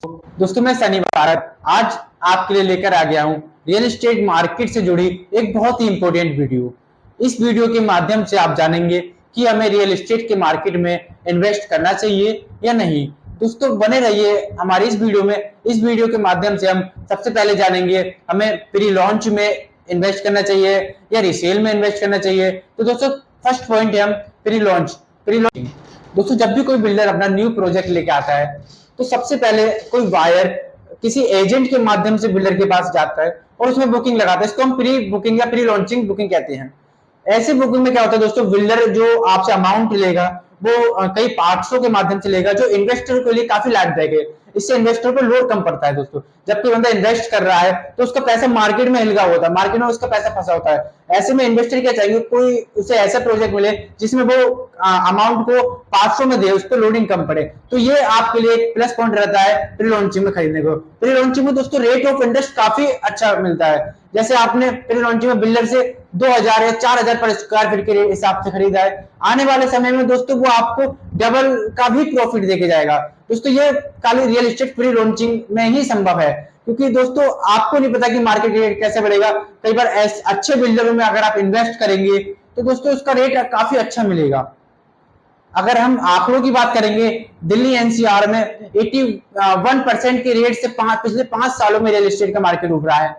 दोस्तों मैं सनी भारत आज आपके लिए लेकर आ गया हूं रियल एस्टेट मार्केट से जुड़ी एक बहुत ही इंपॉर्टेंट वीडियो। इस वीडियो के माध्यम से आप जानेंगे कि हमें रियल एस्टेट के मार्केट में इन्वेस्ट करना चाहिए या नहीं। दोस्तों बने रहिए हमारी इस वीडियो में। इस वीडियो के माध्यम से हम सबसे पहले जानेंगे हमें प्री लॉन्च में इन्वेस्ट करना चाहिए या रिसेल में इन्वेस्ट करना चाहिए। तो दोस्तों फर्स्ट पॉइंट है हम प्री लॉन्च। दोस्तों जब भी कोई बिल्डर अपना न्यू प्रोजेक्ट लेके आता है तो सबसे पहले कोई बायर किसी एजेंट के माध्यम से बिल्डर के पास जाता है और उसमें बुकिंग लगाता है। इसको हम प्री बुकिंग या प्री लॉन्चिंग बुकिंग कहते हैं। ऐसी बुकिंग में क्या होता है दोस्तों, बिल्डर जो आपसे अमाउंट लेगा वो कई पार्ट्सों के माध्यम से लेगा जो इन्वेस्टर के लिए काफी लाभदायक है। इससे इन्वेस्टर को लोड कम पड़ता है। दोस्तों जब कोई बंदा इन्वेस्ट कर रहा है तो उसका पैसा मार्केट में हिलगा होता है, मार्केट में उसका पैसा फंसा होता है। ऐसे में इन्वेस्टर क्या चाहिए, कोई उसे ऐसा प्रोजेक्ट मिले जिसमें वो अमाउंट को 500 में दे, उस पर लोडिंग कम पड़े। तो ये आपके लिए एक प्लस पॉइंट रहता है प्री लॉन्चिंग में खरीदने को। प्री लॉन्चिंग में दोस्तों रेट ऑफ इंटरेस्ट काफी अच्छा मिलता है। जैसे आपने प्री लॉन्चिंग में बिल्डर से 2000 या 4000 पर स्क्वायर फीट के हिसाब से खरीदा है, आने वाले समय में दोस्तों वो आपको डबल का भी प्रॉफिट देके जाएगा। दोस्तों ये खाली रियल एस्टेट प्री लॉन्चिंग में ही संभव है, क्योंकि दोस्तों आपको नहीं पता कि मार्केट रेट कैसे बढ़ेगा। कई बार अच्छे बिल्डरों में अगर आप इन्वेस्ट करेंगे तो दोस्तों उसका रेट काफी अच्छा मिलेगा। अगर हम आंकड़ों की बात करेंगे, दिल्ली एनसीआर में 81% के रेट से पिछले 5 सालों में रियल एस्टेट का मार्केट उभरा है।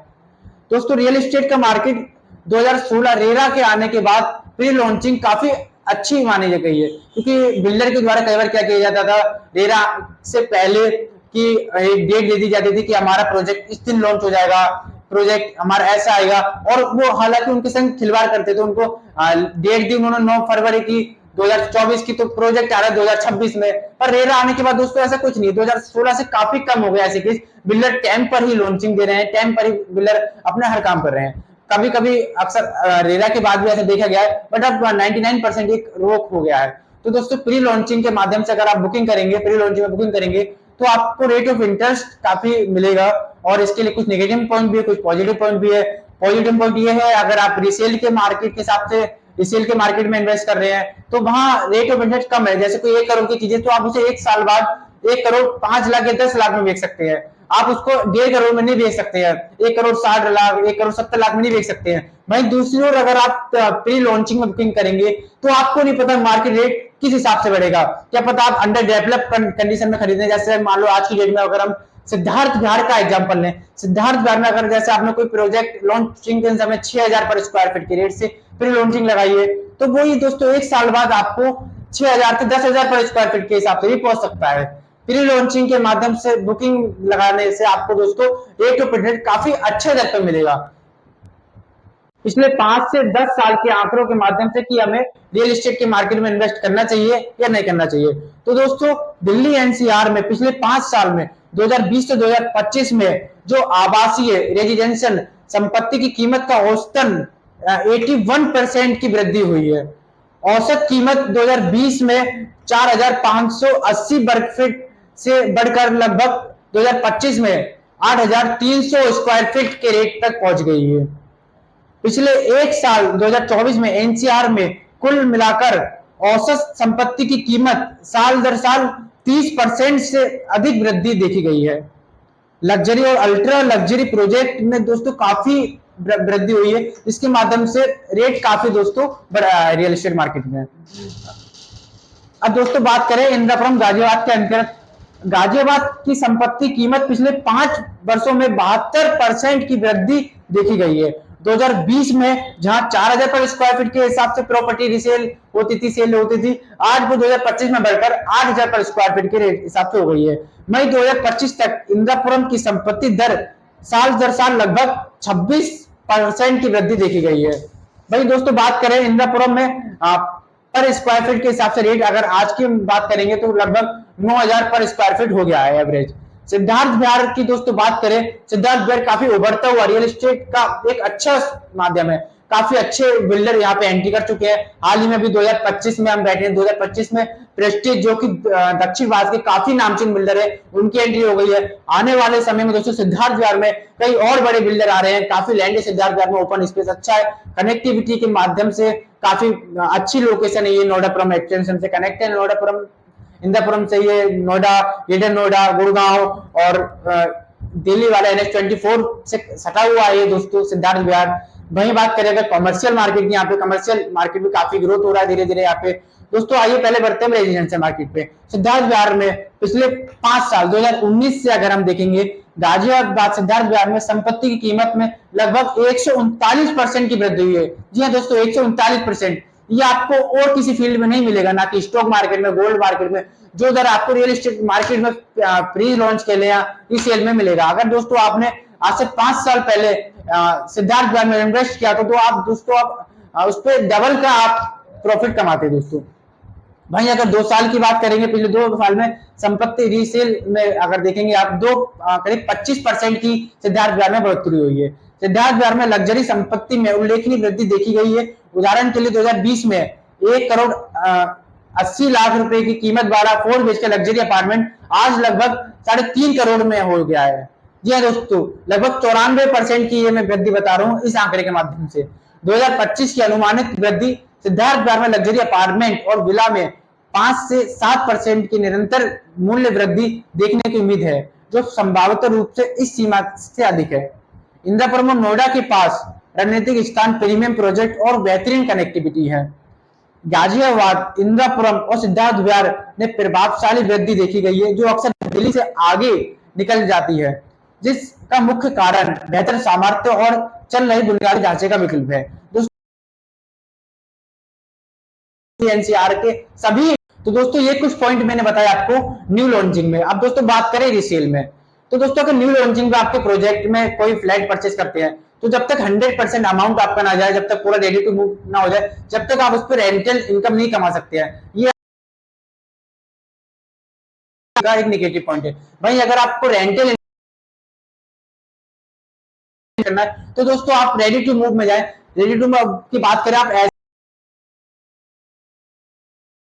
दोस्तों रियल एस्टेट का मार्केट 2016 रेरा के आने के बाद प्री लॉन्चिंग काफी अच्छी मानी गई है, क्योंकि बिल्डर के द्वारा कई बार क्या किया जाता था, रेरा से पहले की एक डेट दे दी जाती थी कि हमारा प्रोजेक्ट इस दिन लॉन्च हो जाएगा, प्रोजेक्ट हमारा ऐसा आएगा, और वो हालांकि उनके संग खिलवाड़ करते थे। उनको डेट दी उन्होंने 9 फरवरी की 2024 की, तो प्रोजेक्ट आ रहा है 2026 में। पर रेरा आने के बाद दोस्तों ऐसा कुछ नहीं, 2016 से काफी कम हो गया ऐसे केस। बिल्डर टाइम पर ही लॉन्चिंग दे रहे हैं, टाइम पर ही बिल्डर अपना हर काम कर रहे हैं। कभी कभी अक्सर रेरा के बाद भी ऐसा देखा गया है, बट अब 99% एक रोक हो गया है। तो दोस्तों प्री लॉन्चिंग के माध्यम से अगर आप बुकिंग करेंगे, प्री लॉन्चिंग में बुकिंग करेंगे, तो आपको रेट ऑफ इंटरेस्ट काफी मिलेगा। और इसके लिए कुछ नेगेटिव पॉइंट भी है, कुछ पॉजिटिव पॉइंट भी है। पॉजिटिव पॉइंट ये है, अगर आप रिसेल के मार्केट के हिसाब से रिसेल के मार्केट में इन्वेस्ट कर रहे हैं तो वहां रेट ऑफ इंटरेस्ट कम है। जैसे कोई 1 करोड़ की चीज है तो आप उसे 1 साल बाद 1 करोड़ 5 लाख या 10 लाख में बेच सकते हैं। आप उसको 1.5 करोड़ में नहीं बेच सकते हैं, 1 करोड़ 60 लाख 1 करोड़ 70 लाख में नहीं बेच सकते हैं। वहीं दूसरी ओर अगर आप प्री लॉन्चिंग में बुकिंग करेंगे तो आपको नहीं पता मार्केट रेट किस हिसाब से बढ़ेगा। क्या पता आप अंडर डेवलप कंडीशन में खरीदने, जैसे मान लो आज की डेट में अगर हम सिद्धार्थ बिहार का एग्जांपल लें, सिद्धार्थ बिहार में अगर जैसे आपने कोई प्रोजेक्ट लॉन्चिंग के समय 6000 पर स्क्वायर फीट के रेट से प्री लॉन्चिंग लगाई है, तो वही दोस्तों 1 साल बाद आपको 6000 से 10,000 पर स्क्वायर फीट के हिसाब से भी पहुंच सकता है। प्री लॉन्चिंग के माध्यम से बुकिंग लगाने से आपको दोस्तों रेट ऑफ इंटरेस्ट काफी अच्छे दर पर मिलेगा। पिछले 5 से 10 साल के आंकड़ों के माध्यम से कि हमें रियल एस्टेट के मार्केट में इन्वेस्ट करना चाहिए या नहीं करना चाहिए। तो दोस्तों दिल्ली एनसीआर में पिछले 5 साल में 2020 से 2025 में जो आवासीय रेजिडेंशियल संपत्ति की कीमत का औसतन 81% की वृद्धि हुई है। औसत कीमत 2020 में 4580 वर्ग फीट से बढ़कर लगभग 2025 में 8300 स्क्वायर फीट के रेट तक पहुंच गई है। पिछले 1 साल 2024 में एनसीआर में कुल मिलाकर औसत संपत्ति की कीमत साल दर साल 30% से अधिक वृद्धि देखी गई है। लग्जरी और अल्ट्रा लग्जरी प्रोजेक्ट में दोस्तों काफी वृद्धि हुई है, जिसके माध्यम से रेट काफी दोस्तों बढ़ा है रियल एस्टेट मार्केट में। अब दोस्तों बात करें इंदिरापुरम गाजियाबाद के अंतर्गत, गाजियाबाद की संपत्ति कीमत पिछले 5 वर्षों में 72% की वृद्धि देखी गई है। 2020 में जहां 4000 पर स्क्वायर फीट के हिसाब से प्रॉपर्टी रिसेल होती थी, सेल होती थी, आज वो 2025 में बढ़कर 8000 पर स्क्वायर फीट के हिसाब से हो गई है। मई 2025 तक इंदिरापुरम की संपत्ति दर साल दर साल लगभग 26% की वृद्धि देखी गई है। भाई दोस्तों बात करें इंदिरापुरम में पर स्क्वायर फीट के हिसाब से रेट, अगर आज की बात करेंगे तो लगभग 9000 पर स्क्वायर फीट हो गया है एवरेज। सिद्धार्थ बिहार की दोस्तों बात करें, सिद्धार्थ बिहार काफी उभरता हुआ रियल एस्टेट का एक अच्छा माध्यम है। काफी अच्छे बिल्डर यहाँ पे एंट्री कर चुके हैं। हाल ही में भी 2025 में हम बैठे हैं, 2025 में प्रेस्टीज जो कि दक्षिण भारत के काफी नामचीन बिल्डर है, उनकी एंट्री हो गई है। आने वाले समय में दोस्तों सिद्धार्थ बिहार में कई और बड़े बिल्डर आ रहे हैं। काफी लैंड है सिद्धार्थ बिहार में, ओपन स्पेस अच्छा है, कनेक्टिविटी के माध्यम से काफी अच्छी लोकेशन है ये। नोडापुरम एक्सटेंशन से कनेक्ट है। नोडापुरम इंद्रपुरम से ये नोएडा, ग्रेटर नोएडा, गुड़गांव और दिल्ली वाला NH24 से सटा हुआ है ये दोस्तों सिद्धार्थ विहार। वहीं बात करें अगर कमर्शियल मार्केट की, यहाँ पे कमर्शियल मार्केट में काफी ग्रोथ हो रहा है धीरे धीरे यहाँ पे दोस्तों। आइए पहले बढ़ते हैं रेजिडेंशियल मार्केट पे। सिद्धार्थ विहार में पिछले 5 साल 2019 से अगर हम देखेंगे, गाजियाबाद सिद्धार्थ विहार में संपत्ति की कीमत में लगभग 139% की वृद्धि हुई है। जी हाँ दोस्तों, 139%। ये आपको और किसी फील्ड में नहीं मिलेगा, ना कि स्टॉक मार्केट में, गोल्ड मार्केट में, जो दर आपको रियल एस्टेट मार्केट में प्री लॉन्च के लिए या रीसेल में मिलेगा। अगर दोस्तों आपने आज से 5 साल पहले सिद्धार्थ विहार में इन्वेस्ट किया तो आप दोस्तों आप उस पर डबल का आप प्रॉफिट कमाते दोस्तों। भाई अगर 2 साल की बात करेंगे, पिछले 2 साल में संपत्ति रीसेल में अगर देखेंगे आप, करीब 25% की सिद्धार्थ विहार में बढ़ोतरी हुई है। सिद्धार्थ विहार में लग्जरी संपत्ति में उल्लेखनीय वृद्धि देखी गई है। उदाहरण के लिए 2020 में 1 करोड़ 80 लाख रुपए की कीमत वाला 4 BHK लग्जरी अपार्टमेंट आज लगभग 3.5 करोड़ में हो गया है। जी हाँ दोस्तों, लगभग 94% की ये मैं वृद्धि बता रहा हूँ इस आंकड़े के माध्यम से। 2025 की अनुमानित वृद्धि सिद्धार्थ विहार में लग्जरी अपार्टमेंट और विला में 5 से 7% की निरंतर मूल्य वृद्धि देखने की उम्मीद है, जो संभावित रूप से इस सीमा से अधिक है। इंद्रपुरम और नोएडा के पास रणनीतिक स्थान, प्रीमियम प्रोजेक्ट और बेहतरीन कनेक्टिविटी है। गाजियाबाद, इंद्रपुरम और सिद्धार्थ विहार ने प्रभावशाली वृद्धि देखी गई है, जो अक्सर दिल्ली से आगे निकल जाती है, जिसका मुख्य कारण बेहतर सामर्थ्य और चल रही बुनियादी ढांचे का विकल्प है। एनसीआर के सभी तो दोस्तों ये कुछ पॉइंट मैंने बताया आपको न्यू लॉन्चिंग में। अब दोस्तों बात करें रीसेल में, तो दोस्तों अगर न्यू लॉन्चिंग में आपके प्रोजेक्ट में कोई फ्लैट परचेस करते हैं, तो जब तक 100% अमाउंट आपका ना जाए, जब तक पूरा रेडी टू मूव ना हो जाए, जब तक आप उस पर रेंटल इनकम नहीं कमा सकते हैं। ये एक नेगेटिव पॉइंट है। भाई अगर आपको रेंटल करना है तो दोस्तों आप रेडी टू मूव में जाए। रेडी टू मूव की बात करें, आप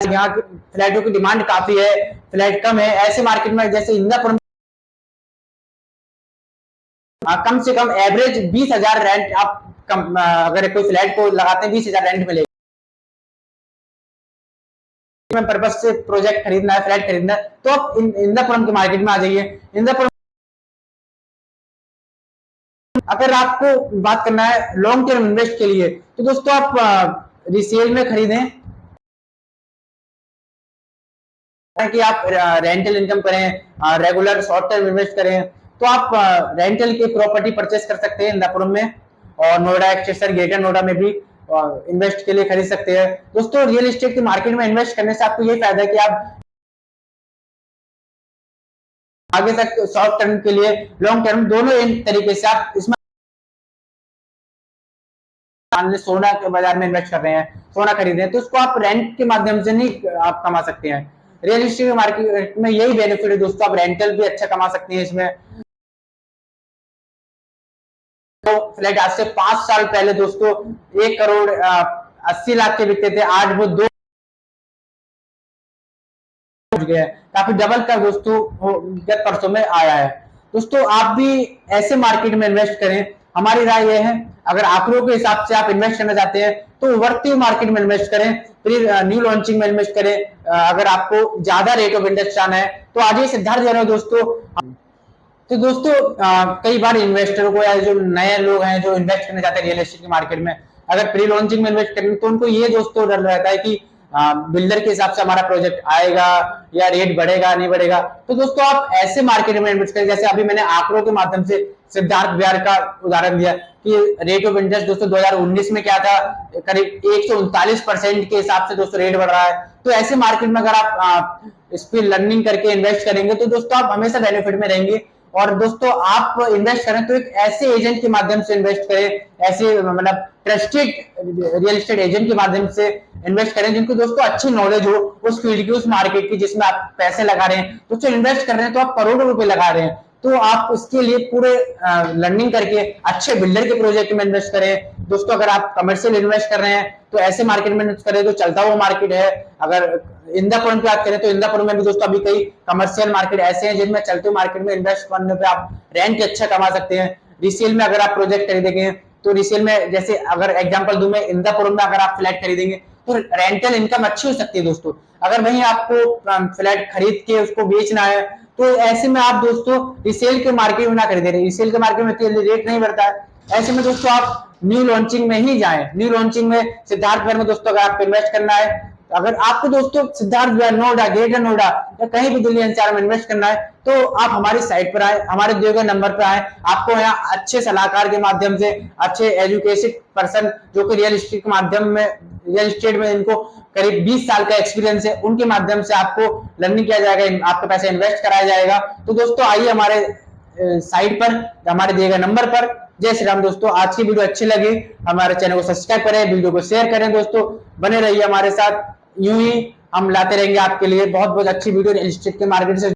यहाँ फ्लैटों की डिमांड काफी है, फ्लैट कम है, ऐसे मार्केट में जैसे इंद्रपुरम कम से कम एवरेज 20,000 रेंट आप अगर कोई फ्लैट को लगाते हैं 20,000 रेंट मिलेगा। पर्पस से प्रोजेक्ट खरीदना है, फ्लैट खरीदना है, तो आप इंद्रपुरम के मार्केट में आ जाइए। इंद्रपुरम अगर आपको बात करना है लॉन्ग टर्म इन्वेस्ट के लिए, तो दोस्तों आप रीसेल में खरीदें कि आप रेंटल इनकम करें, रेगुलर शॉर्ट टर्म इन्वेस्ट करें, तो आप रेंटल की प्रॉपर्टी परचेस कर सकते हैं इंद्रपुरम में, और नोएडा, एक्सेटर, ग्रेटर नोएडा में भी इन्वेस्ट के लिए खरीद सकते हैं। दोस्तों रियल एस्टेट की मार्केट में इन्वेस्ट करने से आपको यही फायदा है कि आप आगे तक शॉर्ट टर्म के लिए, लॉन्ग टर्म, दोनों तरीके से आप इसमें सोना के बाजार में इन्वेस्ट कर रहे हैं, सोना खरीदे, तो उसको आप रेंट के माध्यम से नहीं आप कमा सकते हैं। रियल एस्टेट मार्केट में यही बेनिफिट है दोस्तों, आप रेंटल भी अच्छा कमा सकते हैं इसमें। तो फ्लैट आज से 5 साल पहले दोस्तों 1 करोड़ 80 लाख के बिकते थे, आज वो 2 गए, काफी डबल का दोस्तों गत परसों में आया है। दोस्तों आप भी ऐसे मार्केट में इन्वेस्ट करें। हमारी राय यह है, अगर आंकड़ों के हिसाब से आप इन्वेस्ट करना चाहते हैं तो उभरती हुई मार्केट में इन्वेस्ट करें, फिर न्यू लॉन्चिंग में इन्वेस्ट करें। अगर आपको ज्यादा रेट ऑफ इंटरेस्ट आना है तो आज ही सिद्धार्थ विहार दोस्तों। तो दोस्तों कई बार इन्वेस्टर को या जो नए लोग हैं जो इन्वेस्ट करना चाहते हैं रियल एस्टेट की मार्केट में, अगर प्री लॉन्चिंग में इन्वेस्ट करेंगे तो उनको ये दोस्तों डर रहता है कि बिल्डर के हिसाब से हमारा प्रोजेक्ट आएगा या रेट बढ़ेगा नहीं बढ़ेगा। तो दोस्तों आप ऐसे मार्केट में इन्वेस्ट करें, जैसे अभी मैंने आंकड़ों के माध्यम से सिद्धार्थ विहार का उदाहरण दिया कि रेट ऑफ इंटरेस्ट दोस्तों 2019 में क्या था, करीब 139% के हिसाब से दोस्तों रेट बढ़ रहा है। तो ऐसे मार्केट में अगर आप इस पर लर्निंग करके इन्वेस्ट करेंगे तो दोस्तों आप हमेशा बेनिफिट में रहेंगे। और दोस्तों आप इन्वेस्ट करें तो एक ऐसे एजेंट के माध्यम से इन्वेस्ट करें, ऐसे मतलब ट्रस्टेड रियल एस्टेट एजेंट के माध्यम से इन्वेस्ट करें जिनको दोस्तों अच्छी नॉलेज हो उस फील्ड की, उस मार्केट की जिसमें आप पैसे लगा रहे हैं। दोस्तों इन्वेस्ट कर रहे हैं तो आप करोड़ों रुपए लगा रहे हैं, तो आप उसके लिए पूरे लर्निंग करके अच्छे बिल्डर के प्रोजेक्ट में इन्वेस्ट करें। दोस्तों अगर आप कमर्शियल इन्वेस्ट कर रहे हैं तो ऐसे मार्केट में इन्वेस्ट करें जो चलता हुआ मार्केट है। अगर इंद्रपुरम की बात करें तो इंद्रपुरम में भी दोस्तों अभी कई कमर्शियल मार्केट ऐसे हैं जिनमें चलते हुए मार्केट में इन्वेस्ट करने पे आप रेंट अच्छा कमा सकते हैं। रीसेल में अगर आप प्रोजेक्ट खरीदेंगे तो रीसेल में, जैसे अगर एग्जांपल दूं मैं, इंद्रपुरम में अगर आप फ्लैट खरीदेंगे तो रेंटल इनकम अच्छी हो सकती है दोस्तों। अगर वहीं आपको फ्लैट खरीद के उसको बेचना है तो ऐसे में आप दोस्तों रिसेल के मार्केट में ना खरीदे, रिसेल के मार्केट में रेट नहीं बढ़ता है। ऐसे में दोस्तों आप न्यू लॉन्चिंग में ही जाएं। न्यू लॉन्चिंग में सिद्धार्थ नगर में दोस्तों अगर आपको इन्वेस्ट करना है, अगर आपको दोस्तों सिद्धार्थ नोएडा, ग्रेटर नोएडा या कहीं भी दिल्ली एनसीआर में इन्वेस्ट करना है तो आप हमारी साइट पर आए, हमारे दिए गए नंबर पर आए। आपको यहाँ अच्छे सलाहकार के माध्यम से, अच्छे एजुकेटेड पर्सन जो कि रियल एस्टेट के माध्यम में, रियल एस्टेट में इनको करीब 20 साल का एक्सपीरियंस है, उनके माध्यम से आपको लर्निंग किया जाएगा, आपके पैसे इन्वेस्ट कराया जाएगा। तो दोस्तों आइए हमारे साइट पर, हमारे दिए गए नंबर पर। जय श्री राम दोस्तों। आज की वीडियो अच्छी लगी हमारे चैनल को सब्सक्राइब करें, वीडियो को शेयर करें दोस्तों, बने रहिए हमारे साथ। यूं ही हम लाते रहेंगे आपके लिए बहुत बहुत अच्छी वीडियो रियल एस्टेट के मार्केट से